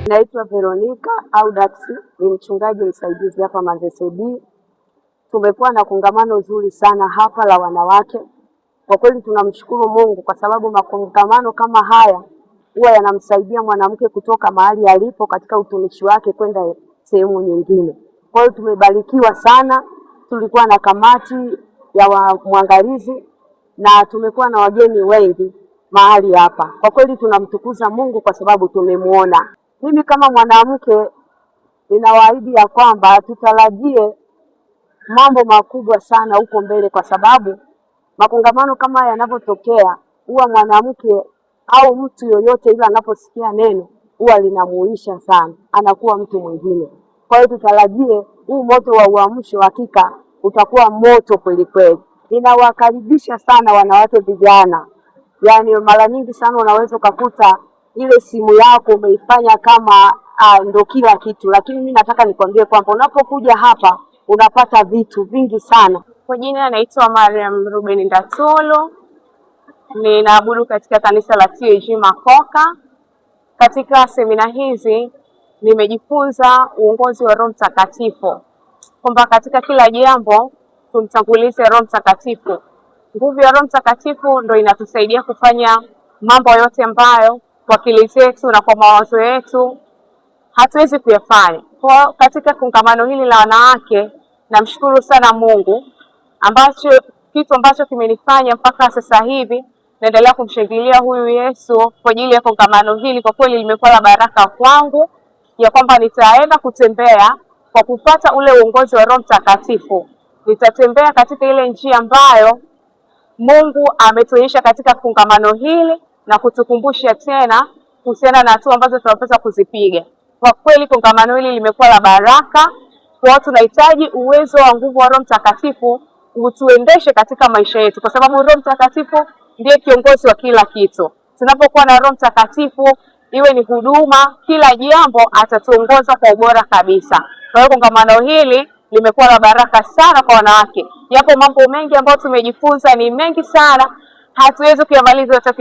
Naitwa Veronica Audax, ni mchungaji msaidizi hapa Manzese B. Tumekuwa na kongamano zuri sana hapa la wanawake. Kwa kweli tunamshukuru Mungu kwa sababu makongamano kama haya huwa yanamsaidia mwanamke kutoka mahali alipo katika utumishi wake kwenda sehemu nyingine. Kwa hiyo tumebarikiwa sana. Tulikuwa na kamati ya mwangalizi na tumekuwa na wageni wengi mahali hapa. Kwa kweli tunamtukuza Mungu kwa sababu tumemuona. Mimi kama mwanamke ninawaahidi ya kwamba tutarajie mambo makubwa sana huko mbele, kwa sababu makongamano kama yanapotokea huwa mwanamke au mtu yoyote ile anaposikia neno huwa linamuisha sana, anakuwa mtu mwingine. Kwa hiyo tutarajie huu moto wa uamsho hakika utakuwa moto kweli kweli. Ninawakaribisha sana wanawake vijana. Yaani mara nyingi sana unaweza kukuta ile simu yako umeifanya kama ndo kila kitu, lakini mimi nataka nikwambie kwamba unapokuja hapa unapata vitu vingi sana. Kwa jina naitwa Mariam Ruben Ndatolo, ninaabudu katika kanisa la TAG Makoka. Katika semina hizi nimejifunza uongozi wa Roho Mtakatifu, kwamba katika kila jambo tumtangulize Roho Mtakatifu. Nguvu ya Roho Mtakatifu ndio inatusaidia kufanya mambo yote ambayo kwa akili zetu na kwa mawazo yetu hatuwezi kuyafanya. Kwa katika kongamano hili la wanawake namshukuru sana Mungu kitu ambacho kimenifanya mpaka sasa hivi naendelea kumshangilia huyu Yesu kwa ajili ya kongamano hili. Kwa kweli limekuwa la baraka kwangu, ya kwamba nitaenda kutembea kwa kufuata ule uongozi wa Roho Mtakatifu. Nitatembea katika ile njia ambayo Mungu ametuonyesha katika kongamano hili na kutukumbusha tena kuhusiana na hatua ambazo tunapaswa kuzipiga. Kwa kweli kongamano hili limekuwa la baraka. Kwa tunahitaji uwezo wa nguvu wa Roho Mtakatifu utuendeshe katika maisha yetu, kwa sababu Roho Mtakatifu ndiye kiongozi wa kila kitu. Tunapokuwa na Roho Mtakatifu, iwe ni huduma, kila jambo atatuongoza kwa ubora kabisa. Kwa hiyo kongamano hili limekuwa la baraka sana kwa wanawake. Yapo mambo mengi ambayo tumejifunza, ni mengi sana, hatuwezi kuyamaliza yote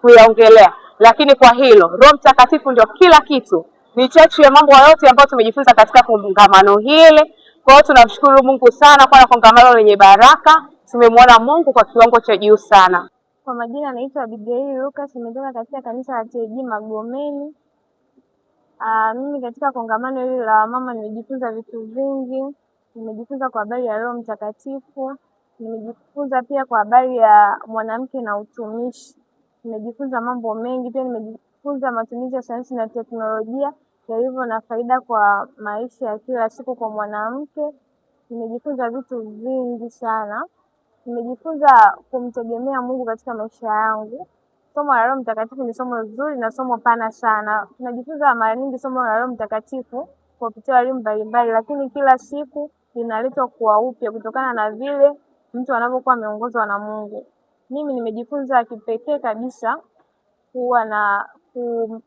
kuyaongelea. Lakini kwa hilo Roho Mtakatifu ndio kila kitu. Ni chachu ya mambo yote ambayo tumejifunza katika kongamano hili. Kwa hiyo tunamshukuru Mungu sana kwa kongamano lenye baraka. Tumemwona Mungu kwa kiwango cha juu sana. Kwa majina naitwa Abigail Lucas, nimetoka katika kanisa la TAG Magomeni. Mimi katika kongamano hili la mama nimejifunza vitu vingi. Nimejifunza kwa habari ya Roho Mtakatifu, nimejifunza pia kwa habari ya mwanamke na utumishi. Nimejifunza mambo mengi, pia nimejifunza matumizi ya sayansi na teknolojia yalivyo na faida kwa maisha ya kila siku kwa mwanamke. Nimejifunza vitu vingi sana. Nimejifunza kumtegemea Mungu katika maisha yangu. Somo la Roho Mtakatifu ni somo zuri na somo pana sana. Tunajifunza mara nyingi somo la Roho Mtakatifu kwa kupitia walimu mbalimbali, lakini kila siku linaletwa kwa upya kutokana na vile mtu anapokuwa ameongozwa na Mungu. Mimi nimejifunza kipekee kabisa kuwa na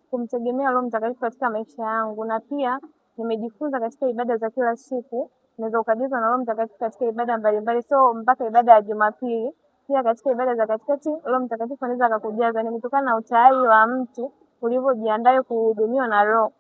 kumtegemea Roho Mtakatifu katika maisha yangu, na pia nimejifunza katika ibada za kila siku naweza ukajazwa na Roho Mtakatifu katika ibada mbalimbali, so mpaka ibada ya Jumapili. Pia katika ibada za katikati Roho Mtakatifu anaweza akakujaza, ni kutokana na utayari wa mtu ulivyojiandaa kuhudumiwa na Roho.